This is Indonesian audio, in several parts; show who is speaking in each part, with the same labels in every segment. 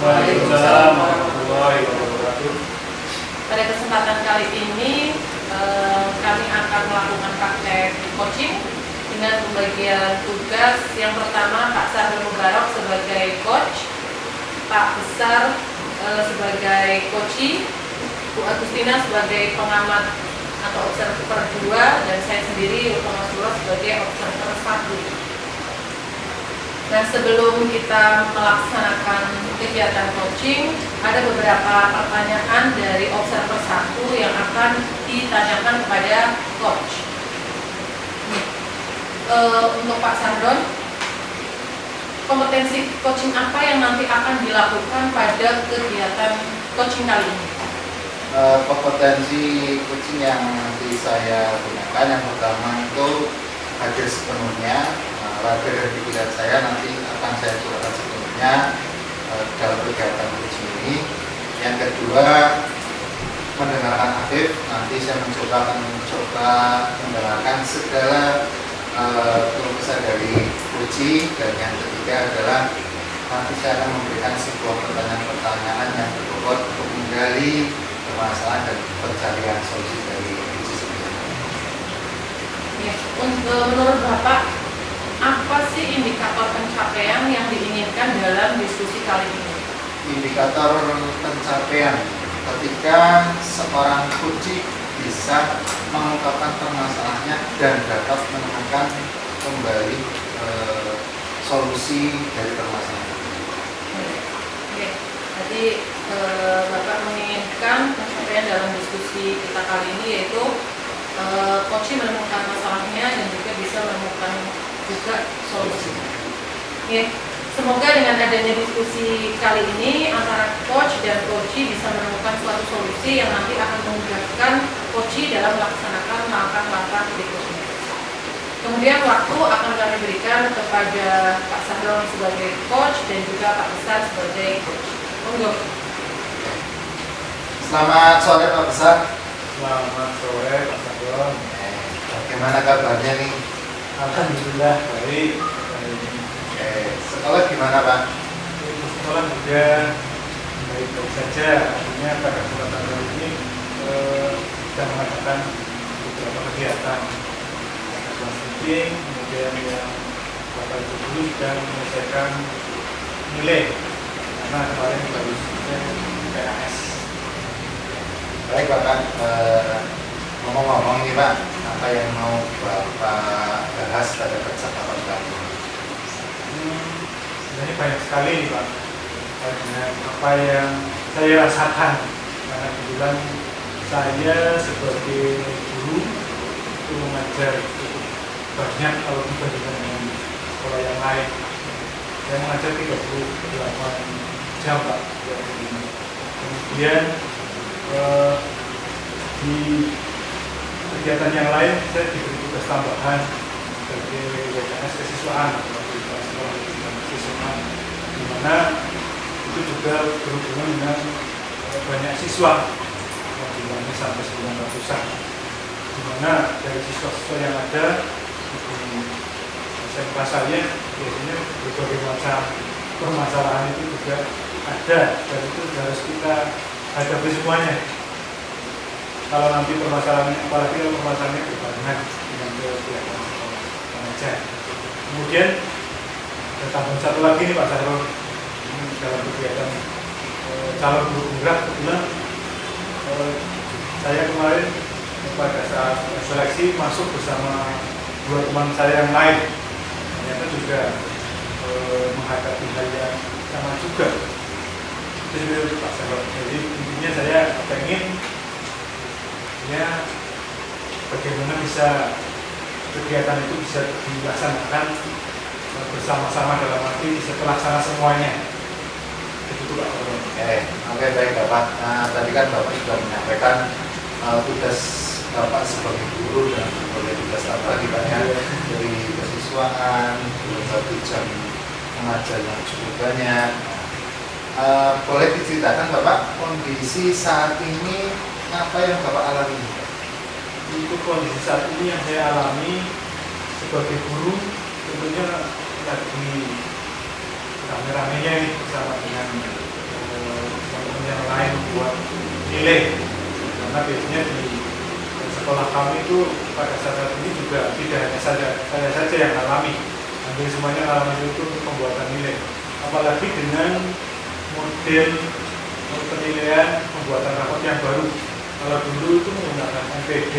Speaker 1: Waalaikumsalam warahmatullahi wabarakatuh.
Speaker 2: Pada kesempatan kali ini kami akan melakukan praktek coaching dengan pembagian tugas. Yang pertama, Pak Sahrul Mubarak sebagai coach, Pak Besar sebagai coachee, Bu Agustina sebagai pengamat atau observer 2, dan saya sendiri Utama Surah sebagai observer 1. Dan sebelum kita melaksanakan kegiatan coaching, ada beberapa pertanyaan dari observer 1 yang akan ditanyakan kepada coach. Untuk Pak Sardon, kompetensi coaching apa yang nanti akan dilakukan pada kegiatan coaching kali ini?
Speaker 3: Kompetensi coaching yang nanti saya gunakan yang pertama itu hadir sepenuhnya. Raga dan pikiran saya nanti akan saya curahkan sepenuhnya dalam kegiatan coaching ini. Yang kedua, mendengarkan aktif. Nanti saya akan mencoba mendengarkan segala keluh kesah dari coaching. Dan yang ketiga adalah nanti saya akan memberikan sebuah pertanyaan-pertanyaan yang berbobot untuk menggali permasalahan dan pencarian solusi dari coaching sendiri.
Speaker 2: Ya, menurut Bapak, apa sih indikator pencapaian yang diinginkan dalam diskusi kali ini?
Speaker 3: Indikator pencapaian ketika seorang coaching bisa mengungkapkan permasalahannya dan dapat menemukan kembali solusi dari permasalahan.
Speaker 2: Oke, jadi Bapak menginginkan pencapaian dalam diskusi kita kali ini yaitu coaching menemukan masalahnya dan juga bisa menemukan juga solusinya. Oke, semoga dengan adanya diskusi kali ini antara coach dan coachee bisa menemukan suatu solusi yang nanti akan memudahkan coachee dalam melaksanakan langkah-langkah berikutnya. Kemudian waktu akan kami berikan kepada Pak Sahrul sebagai coach dan juga Pak Besar sebagai coach. Monggo.
Speaker 3: Selamat sore Pak Besar.
Speaker 1: Selamat sore Pak Sahrul.
Speaker 3: Bagaimana kabarnya nih?
Speaker 1: Alhamdulillah baik.
Speaker 3: Sekolah gimana Pak?
Speaker 1: Sekolah juga baik-baik saja. Artinya pada kesempatan kali ini kita mengadakan beberapa kegiatan, kelas meeting, kemudian yang Bapak Ibu guru sedang menyelesaikan nilai karena kemarin baru PAS.
Speaker 3: Baik Bapak, ngomong-ngomong nih Pak, apa yang mau Bapak bahas pada percakapan kali ini?
Speaker 1: Sebenarnya banyak sekali nih Pak dengan apa yang saya rasakan, karena kebetulan saya sebagai guru itu mengajar cukup banyak kalau dibandingkan dengan sekolah yang lain. Saya mengajar 38 jam Pak. Kemudian di kegiatan yang lain saya diberi tugas tambahan sebagai WKS kesiswaan siswaan, di mana itu juga berhubungan dengan banyak siswa, jumlahnya sampai 900-an, di mana dari siswa-siswa yang ada di SMK saya biasanya berbagai macam permasalahan itu juga ada, dan itu harus kita hadapi semuanya. Kalau nanti permasalahannya, apalagi kalau permasalahannya berbarengan dengan kegiatan pengajar. Kemudian tambah satu lagi nih Pak Sahrul, dalam kegiatan calon guru penggerak, kebetulan saya kemarin pada saat seleksi masuk bersama 2 teman saya yang lain, ternyata juga menghadapi hal yang sama juga. Itu Pak Sahrul. Jadi intinya saya pengen ya bagaimana bisa kegiatan itu bisa dilaksanakan bersama-sama dalam arti bisa terlaksana semuanya. Itu Pak.
Speaker 3: Oke, baik Bapak. Nah, tadi kan Bapak sudah menyampaikan tugas Bapak sebagai guru dan sebagai tugas tambahan di banyak dari kesiswaan, 21 jam mengajar yang cukup banyak. Boleh diceritakan Bapak kondisi saat ini apa yang Bapak alami?
Speaker 1: Itu kondisi saat ini yang saya alami sebagai guru, tentunya lagi rame-ramenya ini bersama dengan yang lain buat nilai, karena biasanya di sekolah kami itu pada saat ini juga tidak hanya saya saja yang alami, hampir semuanya alami itu untuk pembuatan nilai, apalagi dengan model penilaian pembuatan raport yang baru. Kalau dulu itu menggunakan MPD,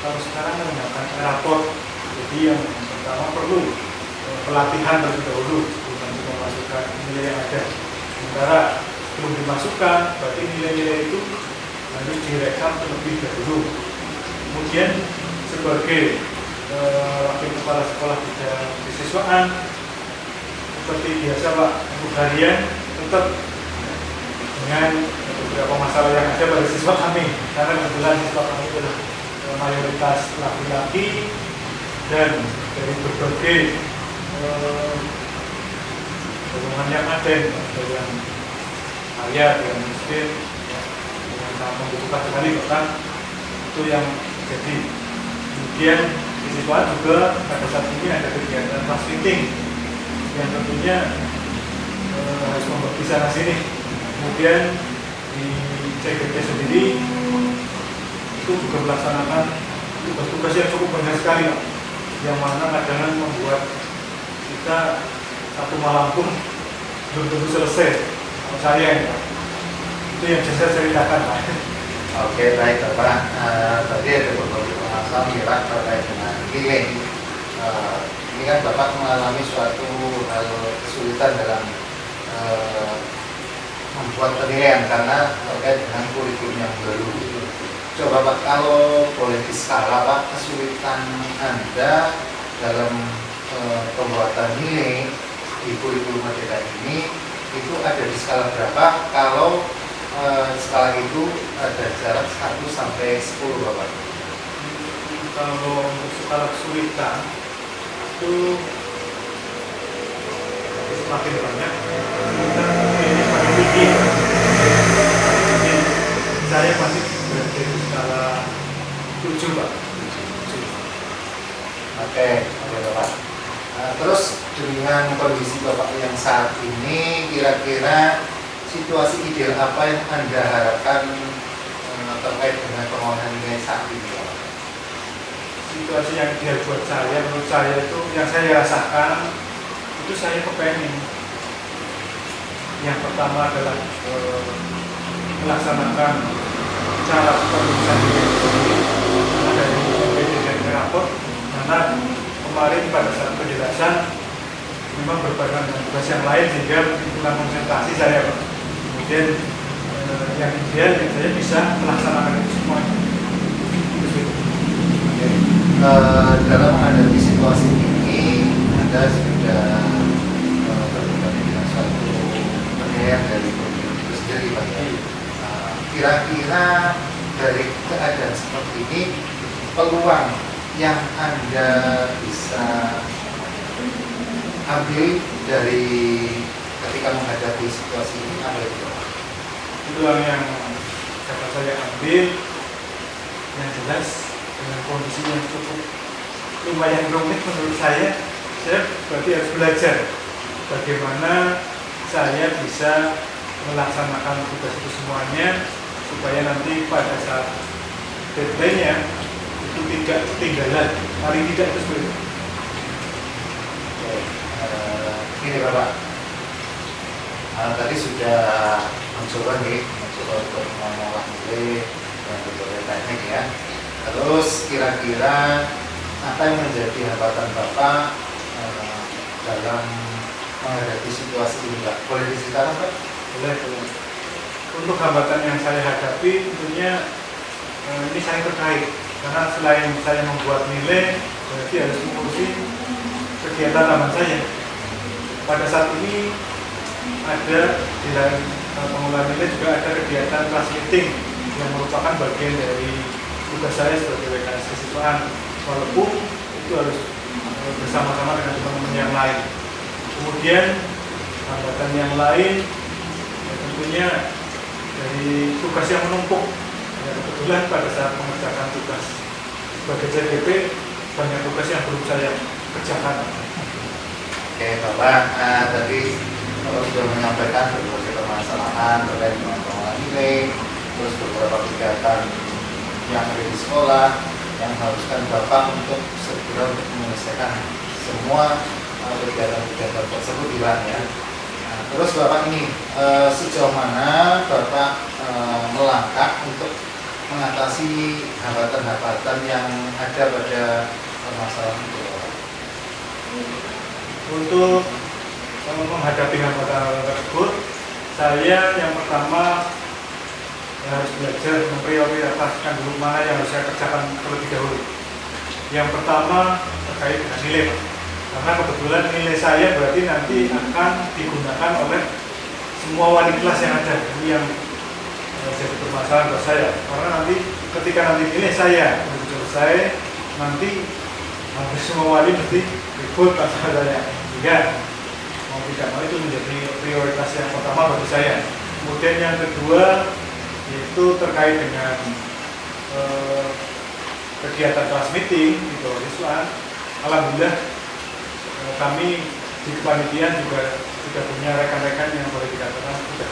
Speaker 1: kalau sekarang menggunakan raport. Jadi yang pertama perlu pelatihan terlebih dahulu sebelum memasukkan nilai yang ada. Sementara belum dimasukkan, berarti nilai-nilai itu harus direkam terlebih dahulu. Kemudian sebagai wakil kepala sekolah bidang kesiswaan, seperti biasa Pak, untuk harian tetap dengan beberapa masalah yang ada pada siswa kami, karena kebetulan siswa kami adalah mayoritas laki-laki dan dari berbagai golongan yang ada, dari yang kaya, yang miskin, yang sangat membutuhkan sekali, bahkan itu yang jadi. Kemudian siswa juga pada saat ini ada kegiatan class meeting yang tentunya harus membagi sana sini. Kemudian di CGT sendiri itu juga melaksanakan tugas-tugas yang cukup banyak sekali, Pak, yang mana kadang membuat kita satu malam pun belum tentu selesai. Kalau saya ya, itu yang bisa saya ceritakan, Pak.
Speaker 3: Oke, baik Bapak. Tadi ada beberapa permasalahan kira terkait dengan nilai. Ini kan Bapak mengalami suatu hal kesulitan dalam membuat penilaian karena terkait dengan kurikulum yang baru. Coba Pak, kalau boleh diskala Pak, kesulitan Anda dalam pembuatan nilai di kurikulum Merdeka ini itu ada di skala berapa? Kalau skala itu ada jarak 1 sampai 10 Bapak.
Speaker 1: Kalau untuk skala kesulitan itu semakin banyak, ini semakin tinggi. Jadi saya masih berada di skala 7, Pak.
Speaker 3: Oke, Bapak. Terus dengan kondisi Bapak yang saat ini, kira-kira situasi ideal apa yang Anda harapkan terkait dengan permohonan nilai saat ini, Bapak?
Speaker 1: Situasi yang ideal buat saya, menurut saya itu yang saya rasakan itu saya kepengen. Yang pertama adalah melaksanakan cara penulisan nilai karena dari MPD dan raport, karena kemarin pada saat penjelasan memang berbarengan dengan tugas yang lain sehingga menimbulkan konsentrasi saya, Pak. Kemudian yang ideal yang saya bisa melaksanakan itu semua.
Speaker 3: Dalam menghadapi situasi ini, Anda sudah berkomunikasi dengan suatu penilaian dari program itu sendiri, Pak. Kira-kira dari keadaan seperti ini, peluang yang Anda bisa ambil dari ketika menghadapi situasi ini apa itu?
Speaker 1: Peluang yang dapat saya ambil yang jelas dengan kondisi yang cukup lumayan rumit menurut saya berarti harus belajar bagaimana saya bisa melaksanakan tugas itu semuanya supaya nanti pada saat deadline-nya itu tidak ketinggalan, paling tidak itu seperti itu.
Speaker 3: Ini Bapak, tadi sudah mencoba untuk mengolah nilai dan berbagai teknik ya. Terus kira-kira apa yang menjadi hambatan Bapak dalam menghadapi situasi ini, Pak? Boleh diceritakan, Pak?
Speaker 1: Boleh. Untuk hambatan yang saya hadapi tentunya ini saya terkait karena selain saya membuat nilai berarti harus mengurusi kegiatan taman saya. Pada saat ini ada di dalam pengelola nilai juga ada kegiatan class meeting yang merupakan bagian dari tugas saya sebagai WKS kesiswaan, walaupun itu harus bersama-sama dengan teman-teman yang lain. Kemudian hambatan yang lain ya tentunya dari tugas yang menumpuk. Ya, kebetulan pada saat mengerjakan tugas sebagai CDP banyak tugas yang belum saya kerjakan.
Speaker 3: Oke Bapak, tadi Bapak sudah menyampaikan berbagai permasalahan terkait dengan pengelolaan klinik, terus beberapa kegiatan yang ada di sekolah yang mengharuskan Bapak untuk segera untuk menyelesaikan semua kegiatan-kegiatan tersebut hilang ya. Nah, terus Bapak ini sejauh mana Bapak melangkah untuk mengatasi hambatan-hambatan yang ada pada permasalahan itu Bapak?
Speaker 1: Untuk menghadapi hambatan tersebut, saya yang pertama harus belajar memprioritaskan dulu mana yang harus saya kerjakan terlebih dahulu. Yang pertama terkait dengan nilai, Pak. Karena kebetulan nilai saya berarti nanti akan digunakan oleh semua wali kelas yang ada. Ini yang jadi permasalahan buat saya. Karena nanti ketika nanti nilai saya belum selesai, nanti hampir semua wali mesti ribut masalah saya. Sehingga mau tidak mau itu menjadi prioritas yang pertama bagi saya. Kemudian yang kedua yaitu terkait dengan kegiatan kelas meeting di bawah siswa. Alhamdulillah kami di kepanitiaan juga sudah punya rekan-rekan yang boleh dikatakan sudah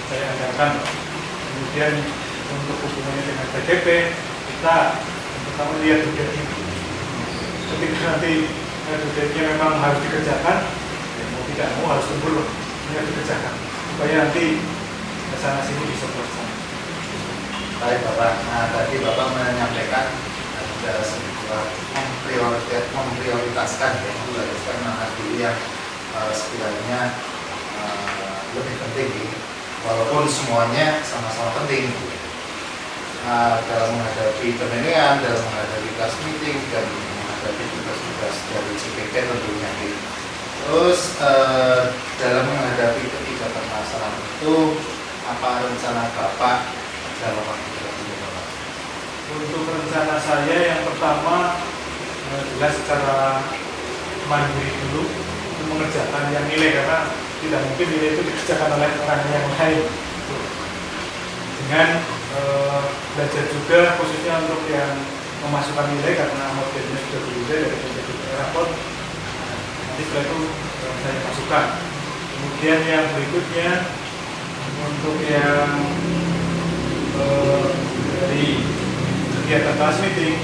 Speaker 1: saya andalkan. Kemudian untuk hubungannya dengan PDP, kita pertama lihat budgetnya. Ketika nanti budgetnya memang harus dikerjakan, ya mau tidak mau harus kumpul harus dikerjakan supaya nanti kesana sini bisa selesai.
Speaker 3: Baik Bapak, nah tadi Bapak menyampaikan ada sebuah memprioritaskan mana dulu yang sekiranya lebih penting, walaupun semuanya sama-sama penting dalam menghadapi penilaian, dalam menghadapi kelas meeting, dan menghadapi tugas-tugas dari CPK tentunya. Terus dalam menghadapi ketiga permasalahan itu, apa rencana Bapak dalam waktu dekat ini Bapak?
Speaker 1: Untuk rencana saya yang pertama jelas secara mandiri dulu untuk mengerjakan yang nilai, karena tidak mungkin nilai itu dikerjakan oleh orang yang lain. Dengan belajar juga khususnya untuk yang memasukkan nilai, karena modelnya sudah berbeda dari menjadi rapor. Nanti setelah itu saya masukkan. Kemudian yang berikutnya untuk yang dari kegiatan kelas meeting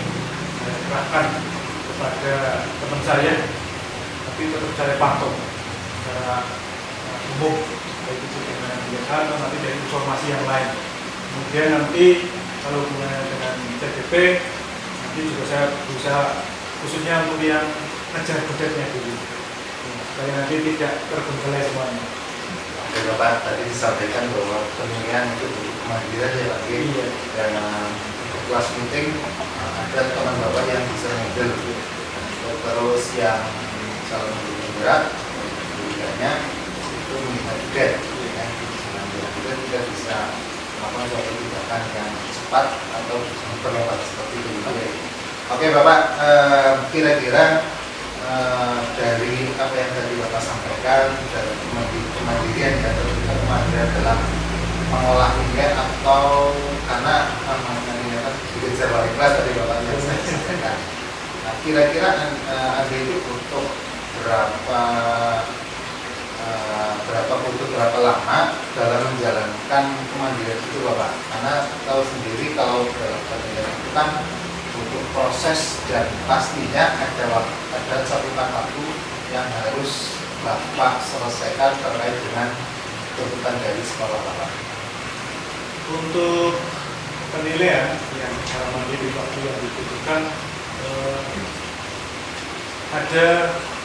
Speaker 1: saya serahkan kepada teman saya, tapi tetap saya pantau secara umum, baik itu dengan kegiatan atau nanti dari informasi yang lain. Kemudian nanti kalau hubungannya dengan CDP, nanti juga saya berusaha khususnya untuk yang ngejar budgetnya dulu, supaya nanti tidak terbengkalai semuanya.
Speaker 3: Oke Bapak, tadi disampaikan bahwa penilaian itu butuh kemandirian ya Pak.
Speaker 1: Iya.
Speaker 3: Dan kelas meeting ada teman Bapak yang bisa handle. Terus yang misalnya lebih berat, kemudiannya itu melihat budget. Ya. Kita tidak bisa melakukan suatu tindakan yang cepat atau berlebat seperti itu. Oke Bapak, kira-kira dari apa yang tadi Bapak sampaikan, dalam kemandirian ya, atau kemandirian dalam mengolah nilai, atau karena namanya kan dikejar wali kelas tadi Bapak yang saya sampaikan. Nah, kira-kira Anda itu butuh berapa lama dalam menjalankan kemandirian itu Bapak? Karena tahu sendiri kalau dalam pendidikan itu kan butuh proses, dan pastinya ada catatan waktu yang harus Bapak selesaikan terkait dengan tuntutan dari sekolah Bapak.
Speaker 1: Untuk penilaian yang secara mandiri waktu yang dibutuhkan ada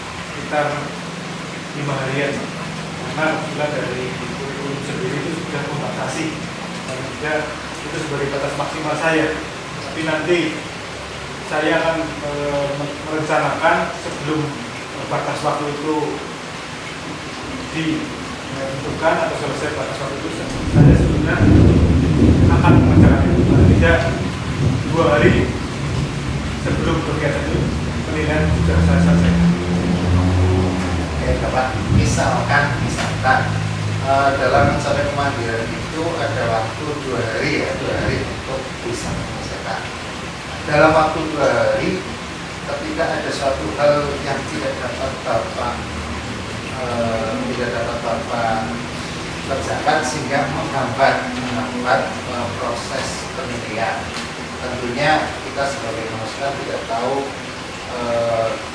Speaker 1: sekitar 5 harian, karena kebetulan dari kurikulum sendiri itu sudah membatasi, dan tidak itu sebagai batas maksimal saya. Tapi nanti saya akan merencanakan sebelum batas waktu itu ditentukan atau selesai batas waktu itu, saya sebenarnya akan mengerjakan itu. Tidak 2 hari sebelum kegiatan itu penilaian sudah saya selesaikan.
Speaker 3: Oke Bapak, misalkan dalam mencapai kemandirian itu ada waktu 2 hari ya, 2 hari untuk bisa menyelesaikan. Dalam waktu 2 hari, ketika ada suatu hal yang tidak dapat Bapak kerjakan sehingga menghambat melakukan proses penilaian. Tentunya kita sebagai manusia tidak tahu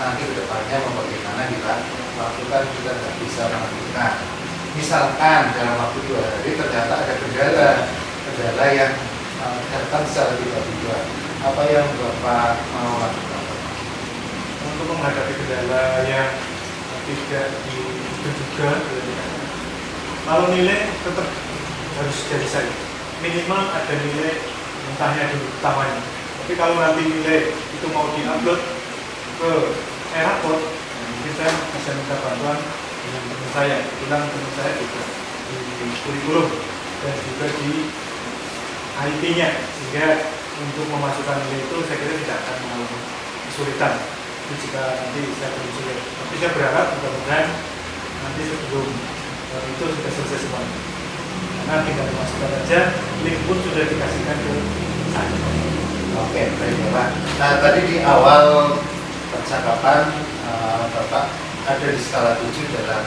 Speaker 3: nanti ke depannya mau bagaimana bila waktu kan kita tidak bisa menentukan. Misalkan dalam waktu 2 hari ternyata ada kendala yang datang secara tiba-tiba. Apa yang Bapak mau lakukan?
Speaker 1: Untuk menghadapi kendala yang tidak diduga, kalau nilai tetap harus jadi saya. Minimal ada nilai mentahnya dulu utamanya. Tapi kalau nanti nilai itu mau diupload ke e-raport, mungkin saya bisa minta bantuan dengan teman saya. Bilang teman saya juga di kurikulum dan juga di IT-nya, sehingga untuk memasukkan nilai itu saya kira tidak akan mengalami kesulitan. Itu jika nanti saya belum sulit. Tapi saya berharap mudah-mudahan nanti sebelum itu sudah selesai semuanya. Karena tinggal dimasukkan aja, link pun sudah dikasihkan ke saya.
Speaker 3: Oke, baik Bapak. Nah tadi di awal percakapan Bapak ada di skala 7 dalam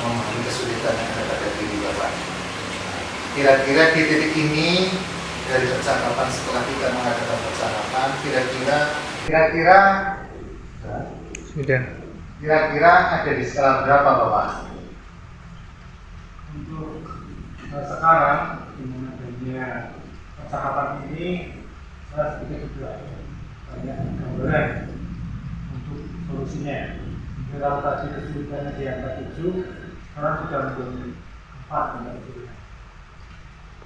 Speaker 3: memahami kesulitan yang ada pada diri Bapak. Kira-kira di titik ini dari percakapan setelah kita mengadakan percakapan, kira-kira ada di skala berapa Bapak?
Speaker 1: Untuk sekarang dengan adanya percakapan ini, saya sedikit juga banyak gambaran untuk solusinya. Kalau tadi kesulitannya di angka 7, sekarang sudah menjadi 4 dengan kesulitan.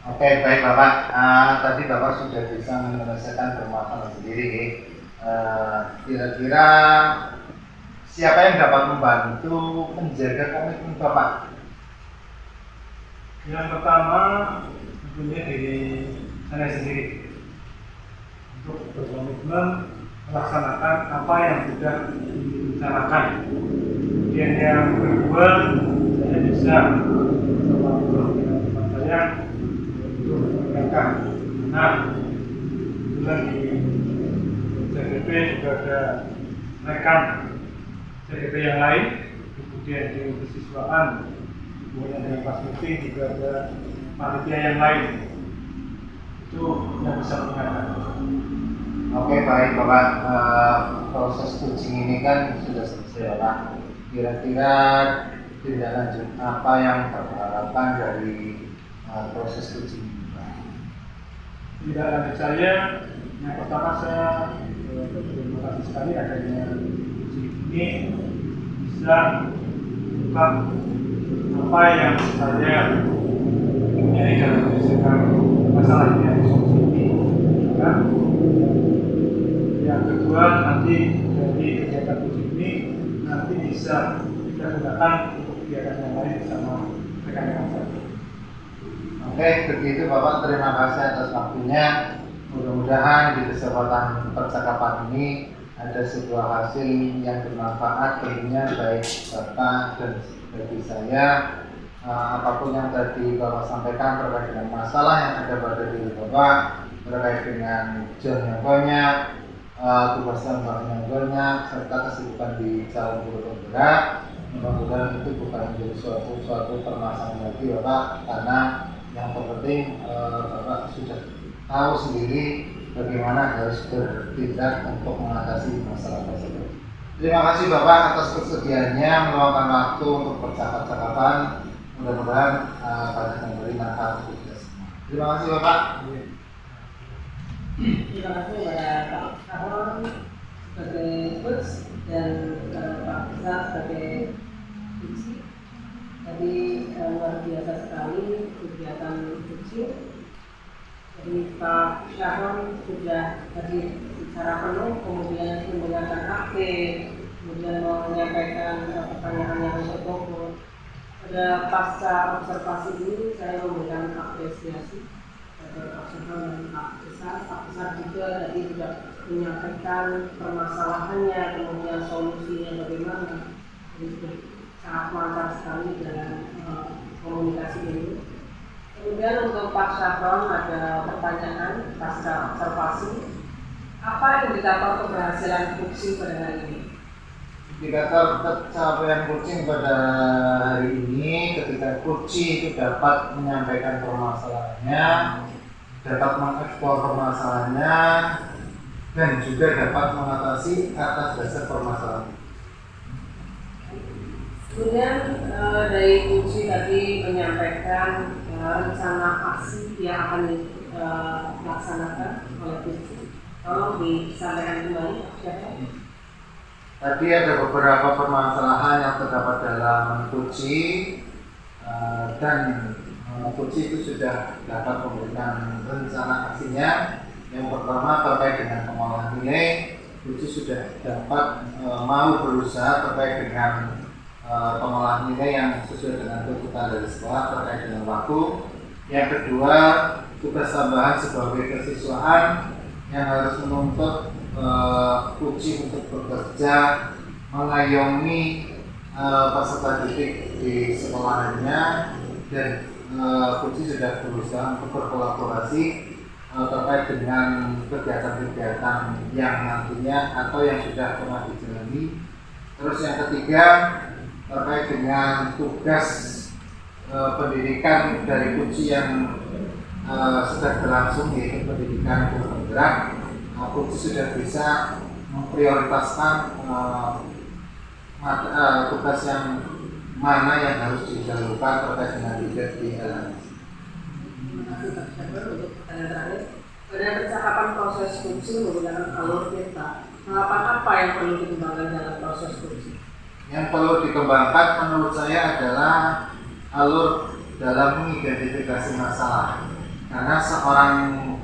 Speaker 3: Oke, baik Bapak. Tadi Bapak sudah bisa menyelesaikan permasalahan sendiri. Kira-kira siapa yang dapat membantu menjaga komitmen Bapak?
Speaker 1: Yang pertama tentunya diri saya sendiri untuk berkomitmen melaksanakan apa yang sudah direncanakan. Kemudian yang kedua, saya bisa berkomitmen dengan teman saya untuk menegakkan. Nah, kemudian di CGP juga ada rekan CGP yang lain, kemudian di kesiswaan, kemudian di pas meeting juga ada panitia yang lain. Itu yang bisa mengingatkan.
Speaker 3: Oke, baik Bapak. Proses coaching ini kan sudah selesai Bapak. Kira-kira tindak lanjut apa yang Bapak harapkan dari proses coaching ini Pak?
Speaker 1: Tidak lanjut saya, yang pertama saya berterima kasih sekali adanya coaching ini bisa mengungkap apa yang saya punyai dalam menyelesaikan masalah ini atau solusi ini. Nah, yang kedua, nanti dari kegiatan coaching ini nanti bisa kita gunakan untuk kegiatan yang lain bersama rekan-rekan saya.
Speaker 3: Oke, begitu Bapak. Terima kasih atas waktunya. Mudah-mudahan di kesempatan percakapan ini ada sebuah hasil yang bermanfaat tentunya baik Bapak dan bagi saya. Apapun yang tadi Bapak sampaikan terkait dengan masalah yang ada pada diri Bapak, terkait dengan jam yang banyak, tugas tambahan yang banyak, serta kesibukan di calon guru berat, mudah-mudahan itu bukan menjadi suatu permasalahan bagi Bapak, karena yang terpenting Bapak sudah tahu sendiri bagaimana harus bertindak untuk mengatasi masalah tersebut. Terima kasih Bapak atas kesediaannya meluangkan waktu untuk percakapan. Mudah-mudahan banyak memberi manfaat untuk kita semua. Terima kasih Bapak.
Speaker 4: Terima kasih kepada Pak Kahron sebagai coach dan Pak Bisa sebagai kunci. Jadi luar biasa sekali kegiatan coaching. Jadi Pak Kahron sudah hadir secara penuh, kemudian menggunakan aktif, kemudian menyampaikan pertanyaan yang berbobot. Pada pasca observasi ini saya memberikan apresiasi pada Pak Kahron dan Pak Besar. Pak Besar juga tadi sudah menyampaikan permasalahannya, kemudian solusinya bagaimana. Jadi sudah sangat lancar sekali dalam komunikasi ini. Kemudian untuk Pak Kahron ada pertanyaan pasca observasi. Apa indikator keberhasilan fungsi pada hari ini?
Speaker 3: Indikator pencapaian coaching pada hari ini ketika coaching itu dapat menyampaikan permasalahannya, dapat mengeksplor permasalahannya, dan juga dapat mengatasi atas dasar permasalahan.
Speaker 4: Kemudian dari kunci tadi menyampaikan rencana aksi yang akan dilaksanakan oleh kunci. Tolong disampaikan kembali siapa?
Speaker 3: Tadi ada beberapa permasalahan yang terdapat dalam kunci dan kunci itu sudah dapat memberikan rencana aksinya. Yang pertama terkait dengan pengolahan nilai, kunci sudah dapat mau berusaha terkait dengan pengolahan nilai yang sesuai dengan tuntutan dari sekolah terkait dengan waktu. Yang kedua, tugas tambahan sebagai kesiswaan yang harus menuntut kunci untuk bekerja mengayomi peserta didik di sekolahannya, dan kunci sudah berusaha untuk berkolaborasi terkait dengan kegiatan-kegiatan yang nantinya atau yang sudah pernah dijalani. Terus yang ketiga terkait dengan tugas pendidikan dari kunci yang sedang berlangsung, yaitu pendidikan bergerak. Kunci sudah bisa memprioritaskan tugas yang mana yang harus didahulukan terkait dengan tiga di LMS.
Speaker 4: Terima kasih Pak Syafir untuk pertanyaan terakhir. Pada percakapan proses kunci menggunakan alur peta, tahapan apa yang perlu dikembangkan dalam proses kunci?
Speaker 3: Yang perlu dikembangkan menurut saya adalah alur dalam mengidentifikasi masalah, karena seorang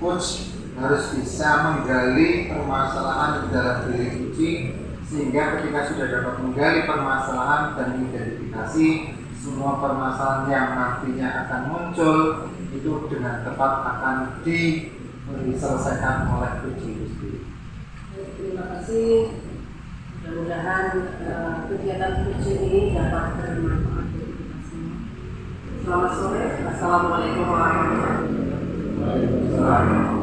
Speaker 3: coach harus bisa menggali permasalahan di dalam diri kunci, sehingga ketika sudah dapat menggali permasalahan dan mengidentifikasi semua permasalahan yang nantinya akan muncul, itu dengan tepat akan diselesaikan oleh kunci itu sendiri.
Speaker 4: Terima kasih. Mudah-mudahan kegiatan kunci ini dapat bermanfaat bagi kita semua. Selamat sore. Assalamualaikum warahmatullahi wabarakatuh.